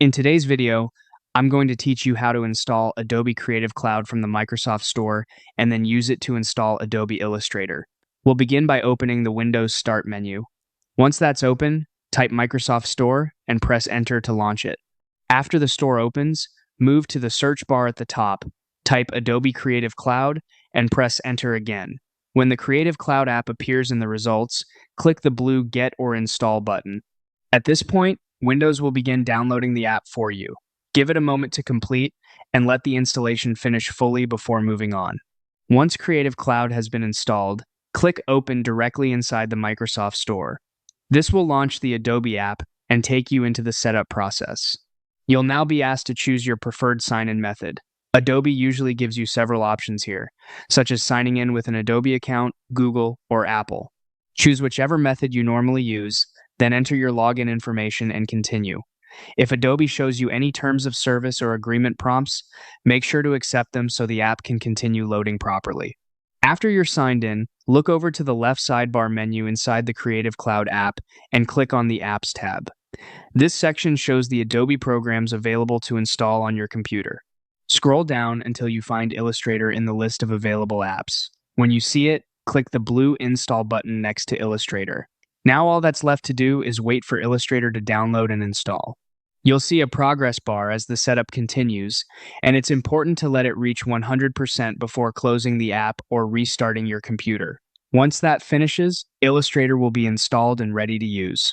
In today's video, I'm going to teach you how to install Adobe Creative Cloud from the Microsoft Store and then use it to install Adobe Illustrator. We'll begin by opening the Windows Start menu. Once that's open, type Microsoft Store and press Enter to launch it. After the store opens, move to the search bar at the top, type Adobe Creative Cloud, and press Enter again. When the Creative Cloud app appears in the results, click the blue Get or Install button. At this point, Windows will begin downloading the app for you. Give it a moment to complete and let the installation finish fully before moving on. Once Creative Cloud has been installed, click Open directly inside the Microsoft Store. This will launch the Adobe app and take you into the setup process. You'll now be asked to choose your preferred sign-in method. Adobe usually gives you several options here, such as signing in with an Adobe account, Google, or Apple. Choose whichever method you normally use, then enter your login information and continue. If Adobe shows you any terms of service or agreement prompts, make sure to accept them so the app can continue loading properly. After you're signed in, look over to the left sidebar menu inside the Creative Cloud app and click on the Apps tab. This section shows the Adobe programs available to install on your computer. Scroll down until you find Illustrator in the list of available apps. When you see it, click the blue Install button next to Illustrator. Now all that's left to do is wait for Illustrator to download and install. You'll see a progress bar as the setup continues, and it's important to let it reach 100% before closing the app or restarting your computer. Once that finishes, Illustrator will be installed and ready to use.